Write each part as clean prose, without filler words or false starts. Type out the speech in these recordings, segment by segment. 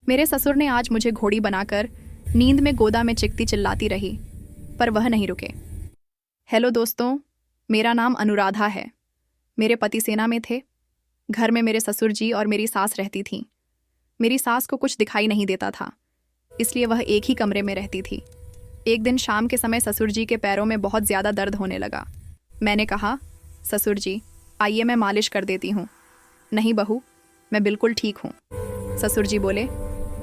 मेरे ससुर ने आज मुझे घोड़ी बनाकर नींद में गोदा में चिकती चिल्लाती रही, पर वह नहीं रुके। हेलो दोस्तों, मेरा नाम अनुराधा है। मेरे पति सेना में थे। घर में मेरे ससुर जी और मेरी सास रहती थीं। मेरी सास को कुछ दिखाई नहीं देता था, इसलिए वह एक ही कमरे में रहती थी। एक दिन शाम के समय ससुर जी के पैरों में बहुत ज़्यादा दर्द होने लगा। मैंने कहा, ससुर जी आइए मैं मालिश कर देती हूँ। नहीं बहू, मैं बिल्कुल ठीक हूँ। ससुर जी बोले,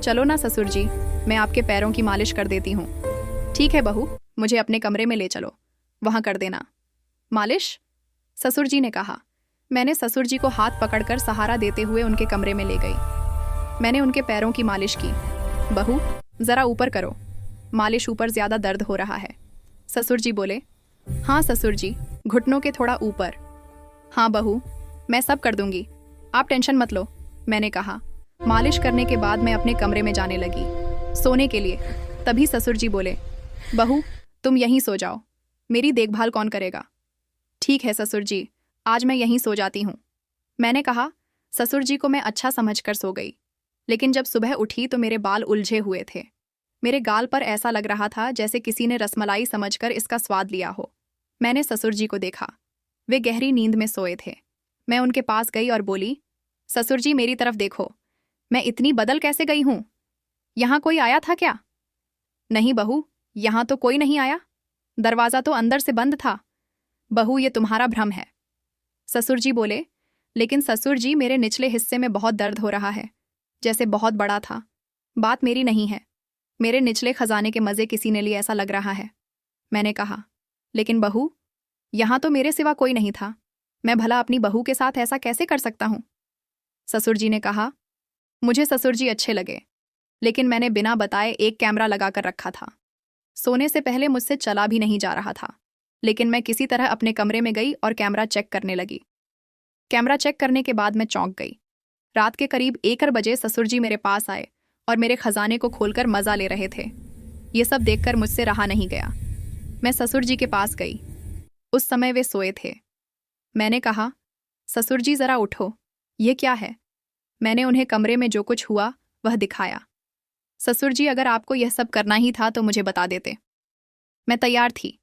चलो ना ससुर जी, मैं आपके पैरों की मालिश कर देती हूँ। ठीक है बहू, मुझे अपने कमरे में ले चलो, वहाँ कर देना मालिश। ससुर जी ने कहा। मैंने ससुर जी को हाथ पकड़कर सहारा देते हुए उनके कमरे में ले गई। मैंने उनके पैरों की मालिश की। बहू ज़रा ऊपर करो, मालिश ऊपर ज़्यादा दर्द हो रहा है। ससुर जी बोले, हाँ ससुर जी, घुटनों के थोड़ा ऊपर। हाँ बहू, मैं सब कर दूंगी, आप टेंशन मत लो। मैंने कहा। मालिश करने के बाद मैं अपने कमरे में जाने लगी सोने के लिए। तभी ससुर जी बोले, बहू तुम यहीं सो जाओ, मेरी देखभाल कौन करेगा। ठीक है ससुर जी, आज मैं यहीं सो जाती हूँ। मैंने कहा। ससुर जी को मैं अच्छा समझकर सो गई, लेकिन जब सुबह उठी तो मेरे बाल उलझे हुए थे। मेरे गाल पर ऐसा लग रहा था जैसे किसी ने रसमलाई समझकर इसका स्वाद लिया हो। मैंने ससुर जी को देखा, वे गहरी नींद में सोए थे। मैं उनके पास गई और बोली, ससुर जी मेरी तरफ देखो, मैं इतनी बदल कैसे गई हूँ? यहाँ कोई आया था क्या? नहीं बहू, यहाँ तो कोई नहीं आया, दरवाज़ा तो अंदर से बंद था। बहू ये तुम्हारा भ्रम है। ससुर जी बोले, लेकिन ससुर जी मेरे निचले हिस्से में बहुत दर्द हो रहा है, जैसे बहुत बड़ा था। बात मेरी नहीं है, मेरे निचले खजाने के मज़े किसी ने लिए ऐसा लग रहा है। मैंने कहा, लेकिन बहू यहाँ तो मेरे सिवा कोई नहीं था, मैं भला अपनी बहू के साथ ऐसा कैसे कर सकता हूँ? ससुर जी ने कहा। मुझे ससुर जी अच्छे लगे, लेकिन मैंने बिना बताए एक कैमरा लगाकर रखा था। सोने से पहले मुझसे चला भी नहीं जा रहा था, लेकिन मैं किसी तरह अपने कमरे में गई और कैमरा चेक करने लगी। कैमरा चेक करने के बाद मैं चौंक गई। रात के करीब 1 बजे ससुर जी मेरे पास आए और मेरे खजाने को खोलकर मजा ले रहे थे। ये सब देखकर मुझसे रहा नहीं गया। मैं ससुर जी के पास गई। उस समय वे सोए थे। मैंने कहा, ससुर जी जरा उठो, ये क्या है? मैंने उन्हें कमरे में जो कुछ हुआ वह दिखाया। ससुर जी अगर आपको यह सब करना ही था तो मुझे बता देते, मैं तैयार थी।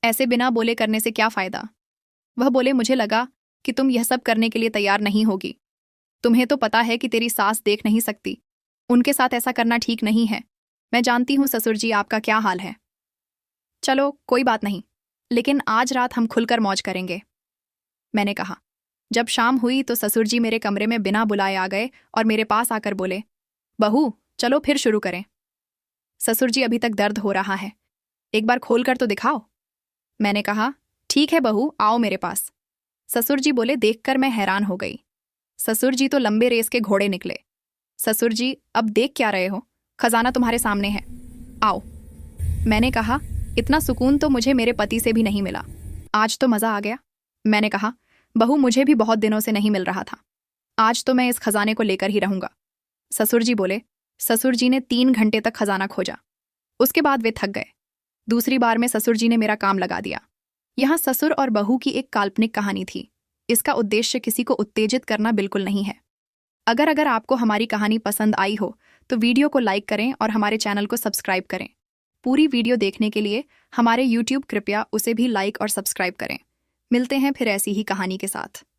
ऐसे बिना बोले करने से क्या फ़ायदा? वह बोले, मुझे लगा कि तुम यह सब करने के लिए तैयार नहीं होगी। तुम्हें तो पता है कि तेरी सास देख नहीं सकती, उनके साथ ऐसा करना ठीक नहीं है। मैं जानती हूँ ससुर जी आपका क्या हाल है। चलो कोई बात नहीं, लेकिन आज रात हम खुलकर मौज करेंगे। मैंने कहा। जब शाम हुई तो ससुर जी मेरे कमरे में बिना बुलाए आ गए और मेरे पास आकर बोले, बहू चलो फिर शुरू करें। ससुर जी अभी तक दर्द हो रहा है, एक बार खोल कर तो दिखाओ। मैंने कहा, ठीक है बहू, आओ मेरे पास। ससुर जी बोले। देखकर मैं हैरान हो गई। ससुर जी तो लंबे रेस के घोड़े निकले। ससुर जी अब देख क्या रहे हो, खजाना तुम्हारे सामने है, आओ। मैंने कहा, इतना सुकून तो मुझे मेरे पति से भी नहीं मिला, आज तो मज़ा आ गया। मैंने कहा, बहू मुझे भी बहुत दिनों से नहीं मिल रहा था, आज तो मैं इस खजाने को लेकर ही रहूंगा। ससुर जी बोले। ससुर जी ने 3 घंटे तक खजाना खोजा, उसके बाद वे थक गए। दूसरी बार में ससुर जी ने मेरा काम लगा दिया। यहाँ ससुर और बहू की एक काल्पनिक कहानी थी। इसका उद्देश्य किसी को उत्तेजित करना बिल्कुल नहीं है। अगर आपको हमारी कहानी पसंद आई हो तो वीडियो को लाइक करें और हमारे चैनल को सब्सक्राइब करें। पूरी वीडियो देखने के लिए हमारे YouTube कृपया उसे भी लाइक और सब्सक्राइब करें। मिलते हैं फिर ऐसी ही कहानी के साथ।